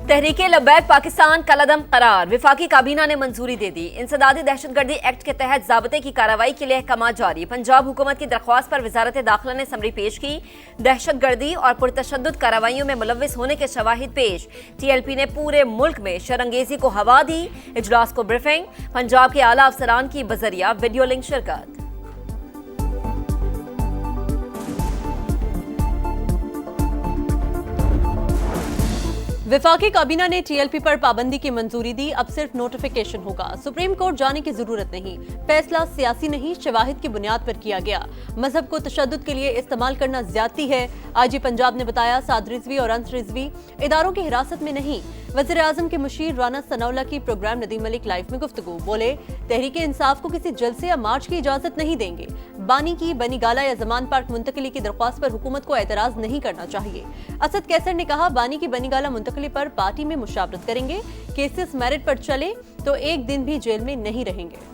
तहरीके लब्बैक पाकिस्तान कलदम करार। विफाकी काबीना ने मंजूरी दे दी। इंसदादी दहशतगर्दी एक्ट के तहत ज़ाब्ते की कार्रवाई के लिए अहकाम जारी। पंजाब हुकूमत की दरख्वास्त पर वजारत दाखिला ने समरी पेश की। दहशतगर्दी और पुरतशद्दुद कार्रवाइयों में मुलव्विस होने के शवाहिद पेश। TLP ने पूरे मुल्क में शरंगेजी को हवा दी। इजलास को ब्रीफिंग। पंजाब के आला अफसरान की बजरिया वीडियो लिंक शिरकत। विफाकी काबीना ने TLP पर पाबंदी की मंजूरी दी। अब सिर्फ नोटिफिकेशन होगा। सुप्रीम कोर्ट जाने की जरूरत नहीं। फैसला सियासी नहीं, शवाहिद की बुनियाद पर किया गया। मजहब को तशद्दुद के लिए इस्तेमाल करना ज्यादती है। IG पंजाब ने बताया, साद रिजवी और अंस रिजवी इदारों की हिरासत में नहीं। वज़ीर आज़म के मुशीर राना सनाउल्लाह की प्रोग्राम नदीम मलिक लाइव में गुफ्तगू। बोले, तहरीके इंसाफ को किसी जलसे या मार्च की इजाजत नहीं देंगे। बानी की बनीगाला या जमान पार्क मुंतकली की दरख्वास्त पर हुकूमत को एतराज नहीं करना चाहिए। असद कैसर ने कहा, बानी की बनीगाला मुंतकली पर पार्टी में मुशावरत करेंगे। केसेस मेरिट पर चले तो एक दिन भी जेल में नहीं रहेंगे।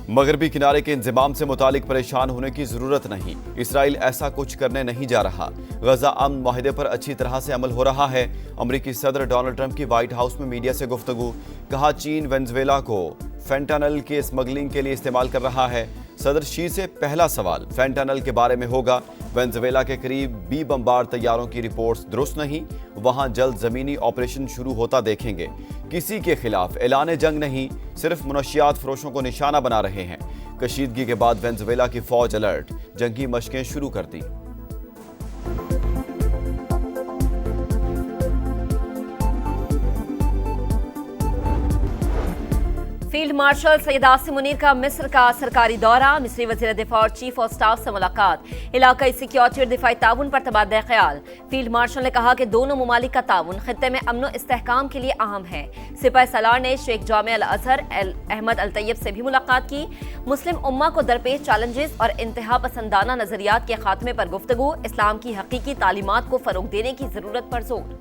मगरबी किनारे के इंजमाम से मुतालिक परेशान होने की जरूरत नहीं। इसराइल ऐसा कुछ करने नहीं जा रहा। गजा अमन माहिदे पर अच्छी तरह से अमल हो रहा है। अमरीकी सदर डोनाल्ड ट्रंप की व्हाइट हाउस में मीडिया से गुफ्तगू। कहा, चीन वेनेजुएला को फेंटानल के स्मगलिंग के लिए इस्तेमाल कर रहा है। सदर शी से पहला सवाल फेंटानल के बारे में होगा। वेनेजुएला के करीब 20 बमबार तैयारों की रिपोर्ट्स दुरुस्त नहीं। वहां जल्द जमीनी ऑपरेशन शुरू होता देखेंगे। किसी के खिलाफ ऐलान जंग नहीं, सिर्फ मुनशियात फरोशों को निशाना बना रहे हैं। कशीदगी के बाद वेनेजुएला की फौज अलर्ट, जंगी मशकें शुरू कर दी। फील्ड मार्शल सैयद आसिम मुनीर का मिस्र का सरकारी दौरा। मिस्री वज़ीर दिफा और चीफ ऑफ स्टाफ से मुलाकात। इलाकाई सिक्योरिटी और दिफाई ताउन पर तबादला ख्याल। फील्ड मार्शल ने कहा कि दोनों ममालिक का ताउन खित्ते में अमन इस्तेहकाम के लिए अहम है। सिपाही सलार ने शेख जामे अल अजहर अहमद अल तैयब से भी मुलाकात की। मुस्लिम उम्मा को दरपेश चैलेंजेस और इंतहा पसंदाना नजरियात के खात्मे पर गुफ्तगू। इस्लाम की हकीकी तालीमात को फरोग देने की जरूरत पर जोर।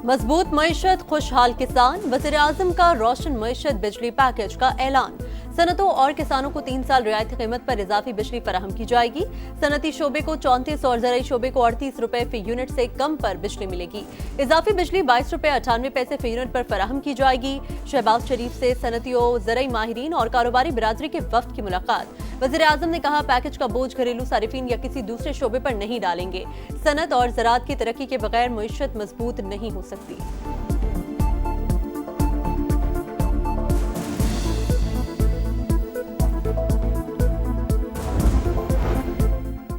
मजबूत मईशत, खुशहाल किसान। वज़ीर आज़म का रोशन मईशत बिजली पैकेज का ऐलान। सनतों और किसानों को 3 साल रियायती कीमत पर इजाफी बिजली फराहम की जाएगी। सनती शोबे को 34 और ज़राई शोबे को 38 रुपए फी यूनिट से कम पर बिजली मिलेगी। इजाफी बिजली 22 रुपए 98 पैसे फी यूनिट पर फराहम की जाएगी। शहबाज शरीफ से सनतियों, ज़राई माहिरीन और कारोबारी बिरादरी के वफ्द की मुलाकात। वज़ीर आज़म ने कहा, पैकेज का बोझ घरेलू सारिफीन या किसी दूसरे शोबे पर नहीं डालेंगे। सनत और ज़राअत की तरक्की के बगैर मईशत मजबूत नहीं हो सकती।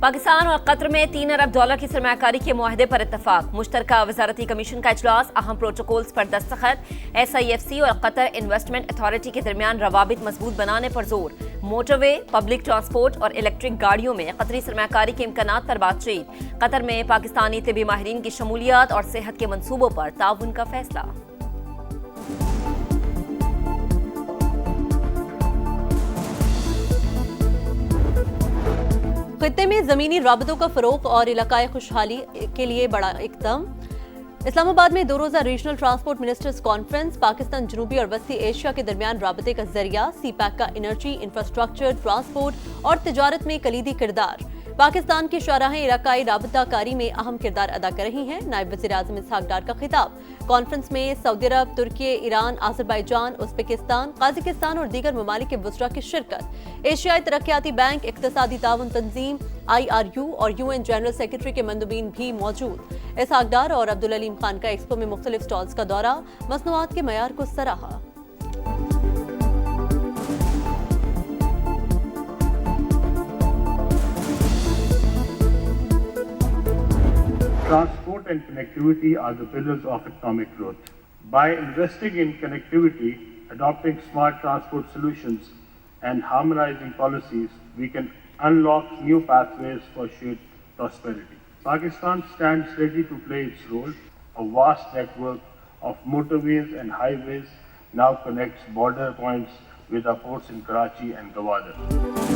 पाकिस्तान और कतर में $3 अरब की सरमायाकारी के मुआहदे पर इत्तफाक। मुश्तरका वजारती कमीशन का इजलास, अहम प्रोटोकॉल्स पर दस्तखत। SIFC और कतर इन्वेस्टमेंट अथॉरिटी के दरमियान रवाबित मजबूत बनाने पर जोर। मोटरवे, पब्लिक ट्रांसपोर्ट और इलेक्ट्रिक गाड़ियों में कतरी सरमायाकारी के इम्कानात पर बातचीत। कतर में पाकिस्तानी तिबी माहिरीन की शमूलियत और सेहत के मनसूबों पर ताउन का फैसला। खित्ते में जमीनी राबतों का फरोग और इलाकाई खुशहाली के लिए बड़ा इकदम। इस्लामाबाद में 2 रोज़ा regional transport ministers conference. Pakistan, जनूबी और वस्ती एशिया के दरमियान राबते का जरिया। CPEC का एनर्जी, इंफ्रास्ट्रक्चर, ट्रांसपोर्ट और तिजारत में कलीदी किरदार। पाकिस्तान की शाहराहें इलाकाई राबताकारी में अहम किरदार अदा कर रही हैं। नायब वज़ीर आज़म इसहाक डार का खिताब। कॉन्फ्रेंस में सऊदी अरब, तुर्की, ईरान, अज़रबैजान, उज़्बेकिस्तान, कजाकिस्तान और दीगर ममालिक के वुज़रा की शिरकत। एशियाई तरक्याती बैंक, इक़्तिसादी ताउन तंजीम IRU और UN जनरल सेक्रेटरी के मंदुबीन भी मौजूद। इसहाक डार और अब्दुल अलीम खान का एक्सपो में मुख्तलिफ स्टॉल्स का दौरा। मसनूआत के मयार को सराहा। Transport and connectivity are the pillars of economic growth. By investing in connectivity, adopting smart transport solutions, and harmonizing policies, we can unlock new pathways for shared prosperity. Pakistan stands ready to play its role. A vast network of motorways and highways now connects border points with our ports in Karachi and Gwadar.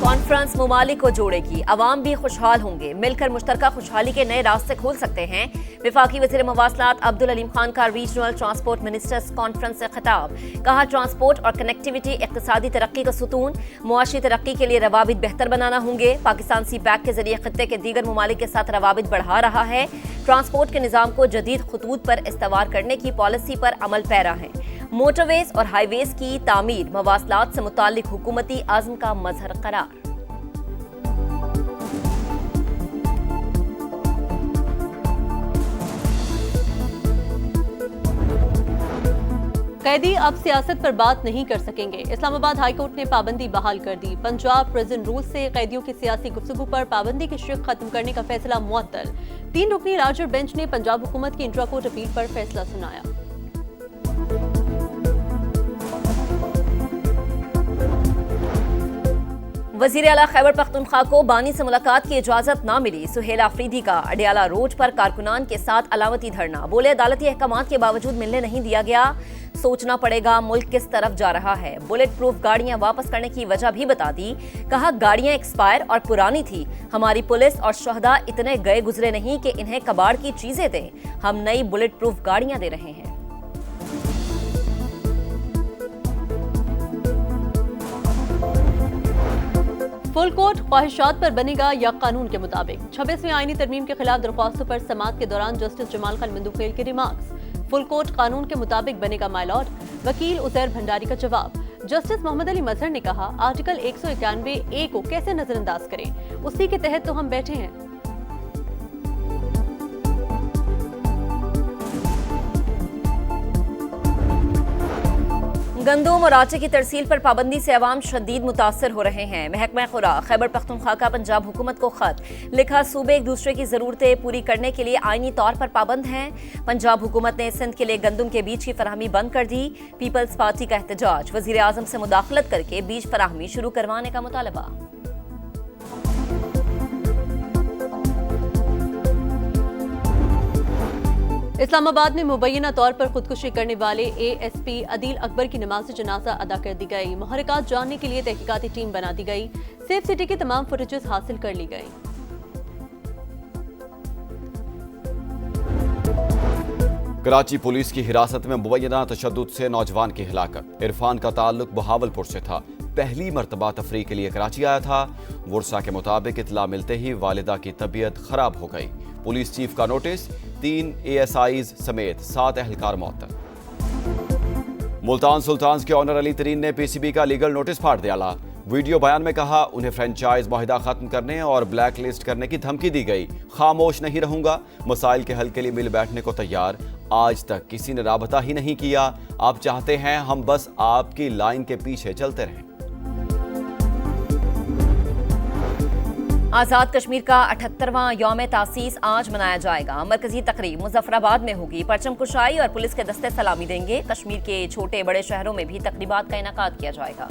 Conference मुमालिक को जोड़ेगी, अवाम भी खुशहाल होंगे, मिलकर मुश्तरका खुशहाली के नए रास्ते खोल सकते हैं। वफाकी वज़ीर मवासलात अब्दुल अलीम खान का रीजनल ट्रांसपोर्ट मिनिस्टर्स कॉन्फ्रेंस से खिताब। कहा, ट्रांसपोर्ट और कनेक्टिविटी इक्तिसादी तरक्की का सुतून, मुआशी तरक्की के लिए रवाबित बेहतर बनाना होंगे। पाकिस्तान सी पैक के जरिए खत्ते के दीगर ममालिक के साथ रवाबित बढ़ा रहा है। ट्रांसपोर्ट के निज़ाम को जदीद खतूत पर इस्तवार करने की पॉलिसी पर अमल पैरा है। मोटरवेज और हाईवेज की तामीर मवासलात से मुताल्लिक हुकूमती आज़म का मजहर करार। कैदी अब सियासत पर बात नहीं कर सकेंगे। इस्लामाबाद हाईकोर्ट ने पाबंदी बहाल कर दी। पंजाब प्रिजन रूल्स से कैदियों की सियासी गुफ्तगू पर पाबंदी की शिक खत्म करने का फैसला मुअत्तल। 3 रुकनी लार्जर बेंच ने पंजाब हुकूमत की इंट्रा कोर्ट अपील पर फैसला सुनाया। वज़ीर आला खैबर पख्तूनख्वा को बानी से मुलाकात की इजाजत ना मिली। सुहेल आफरीदी का अडियाला रोड पर कारकुनान के साथ अलामती धरना। बोले, अदालती अहकामात के बावजूद मिलने नहीं दिया गया, सोचना पड़ेगा मुल्क किस तरफ जा रहा है। बुलेट प्रूफ गाड़ियां वापस करने की वजह भी बता दी। कहा, गाड़ियां एक्सपायर और पुरानी थी। हमारी पुलिस और शहदा इतने गए गुजरे नहीं कि इन्हें कबाड़ की चीजें दें। हम नई बुलेट प्रूफ गाड़ियां दे रहे हैं। फुल कोर्ट ख्वाहिशात पर बनेगा या कानून के मुताबिक। 26वीं आईनी तरमीम के खिलाफ दरख्वास्तों पर समाअत के दौरान जस्टिस जमाल खान मिंदुखेल के रिमार्क्स। फुल कोर्ट कानून के मुताबिक बनेगा माय लॉर्ड। वकील उजैर भंडारी का जवाब। जस्टिस मोहम्मद अली मजहर ने कहा, आर्टिकल 191A को कैसे नजरअंदाज करें, उसी के तहत तो हम बैठे हैं। गंदम और आटे की तरसील पर पाबंदी से अवाम शदीद मुतासर हो रहे हैं। महकमा खुराक खैबर पख्तूनख्वा का पंजाब हुकूमत को खत लिखा, सूबे एक दूसरे की जरूरतें पूरी करने के लिए आईनी तौर पर पाबंद हैं। पंजाब हुकूमत ने सिंध के लिए गंदम के बीज की फराहमी बंद कर दी। पीपल्स पार्टी का एहतजाज, वजीर आजम से मुदाखलत करके बीज फराहमी शुरू करवाने का मुतालबा। इस्लामाबाद में मुबैना तौर पर खुदकुशी करने वाले ASP अदील अकबर की नमाज जनाजा अदा कर दी गई। मुहर्रिकात जानने के लिए तहकीकाती टीम बना दी गई। सेफ सिटी की तमाम फुटेजेस हासिल कर ली गई। कराची पुलिस की हिरासत में मुबैना तशद्दुद से नौजवान की हिलाकत। इरफान का ताल्लुक बहावलपुर से था। पहली मरतबा तफरीह के लिए कराची आया था। वर्सा के मुताबिक इतला मिलते ही वालिदा की तबीयत खराब हो गई। पुलिस चीफ का नोटिस, 3 ASIs समेत 7 एहलकार मुअत्तल। मुल्तान सुल्तान्स के ऑनर अली तरीन ने PCB का लीगल नोटिस फाड़ दिया। वीडियो बयान में कहा, उन्हें फ्रेंचाइज मुआहिदा खत्म करने और ब्लैक लिस्ट करने की धमकी दी गई। खामोश नहीं रहूंगा, मसाइल के हल के लिए मिल बैठने को तैयार। आज तक किसी ने राबता ही नहीं किया। आप चाहते हैं हम बस आपकी लाइन के पीछे चलते रहें। आज़ाद कश्मीर का 78वां यौम तासीस आज मनाया जाएगा। मरकजी तकरीब मुजफ्फराबाद में होगी। परचम कुशाई और पुलिस के दस्ते सलामी देंगे। कश्मीर के छोटे बड़े शहरों में भी तकरीबात का इनेकाद किया जाएगा।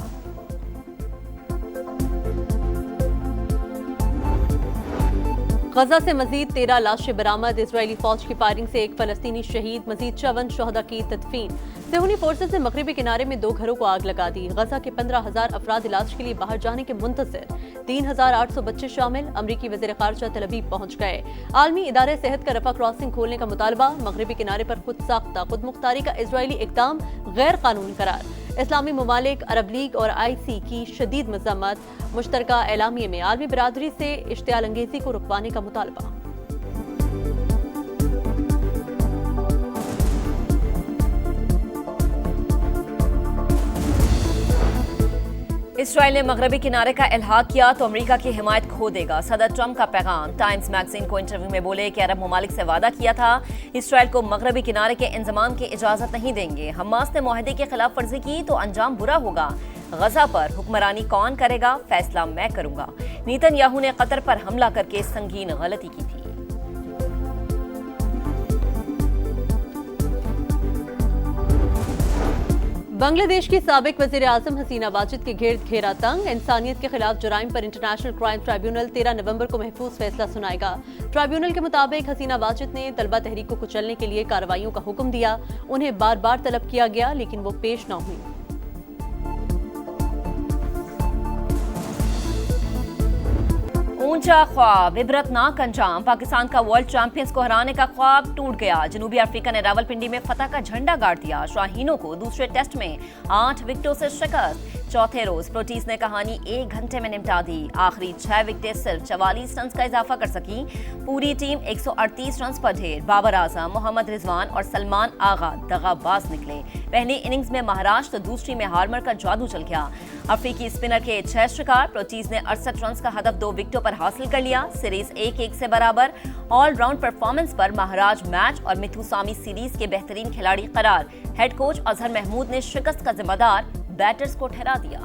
गजा से मजीद 13 लाशें बरामद। इजरायली फौज की फायरिंग से एक फलस्तीनी शहीद, मजीद 54 शहदा की तदफीन। सेहूनी फोर्सेस ने मगरबी किनारे में 2 घरों को आग लगा दी। गजा के 15,000 अफराद इलाज के लिए बाहर जाने के मुंतज़िर। 3,800 बच्चे शामिल। अमरीकी वज़ीर ख़ारजा तल अवीव पहुंच गए। आलमी इदारे सेहत का रफा क्रॉसिंग खोलने का मुतालबा। मगरबी किनारे पर खुद साख्ता खुद मुख्तारी का इजरायली इक़दाम गैर कानूनी करार। इस्लामी ममालिक, अरब लीग और IC की शदीद मज़म्मत। मुश्तरका एलामिये में आलमी बिरादरी से इश्तियाल अंगेज़ी को रुकवाने का मुतालबा। इसराइल ने मगरबी किनारे का इल्हाक किया तो अमेरिका की हिमायत खो देगा। सदर ट्रंप का पैगाम। टाइम्स मैगजीन को इंटरव्यू में बोले कि अरब ममालिक से वादा किया था इसराइल को मगरबी किनारे के इंजमाम की इजाजत नहीं देंगे। हमास ने मुआहदे की खिलाफ वर्जी की तो अंजाम बुरा होगा। गजा पर हुक्मरानी कौन करेगा, फैसला मैं करूंगा। नेतन्याहू ने कतर पर हमला करके संगीन गलती की थी। बांग्लादेश की साबिक वज़ीर आज़म हसीना वाजिद के गिर्द घेरा तंग। इंसानियत के खिलाफ जुराइम पर इंटरनेशनल क्राइम ट्राइब्यूनल 13 नवंबर को महफूज फैसला सुनाएगा। ट्राइब्यूनल के मुताबिक हसीना वाजिद ने तलबा तहरीक को कुचलने के लिए कार्रवाइयों का हुक्म दिया। उन्हें बार बार तलब किया गया लेकिन वो पेश न हुई। ऊंचा ख्वाब, इबरतनाक अंजाम। पाकिस्तान का वर्ल्ड चैंपियंस को हराने का ख्वाब टूट गया। जनूबी अफ्रीका ने रावलपिंडी में फतह का झंडा गाड़ दिया। शाहीनों को दूसरे टेस्ट में 8 विकेटों से शिकस्त। चौथे रोज प्रोटीज ने कहानी 1 घंटे में निपटा दी। आखिरी 6 विकेटें सिर्फ 44 रन का इजाफा कर सकी। पूरी टीम 138 रन पर ढेर। बाबर आजम, मोहम्मद रिजवान और सलमान आगा दगाबाज निकले। पहली इनिंग्स में महाराष्ट्र तो दूसरी में हार्मर का जादू चल गया। अफ्रीकी स्पिनर के 6 शिकार। प्रोटीज ने 68 रन का हदफ 2 विकेटों पर हासिल कर लिया। सीरीज 1-1 से बराबर। ऑलराउंड परफॉर्मेंस पर महाराज मैच और मिथुसामी सीरीज के बेहतरीन खिलाड़ी करार। हेड कोच अजहर महमूद ने शिकस्त का जिम्मेदार बैटर्स को ठहरा दिया।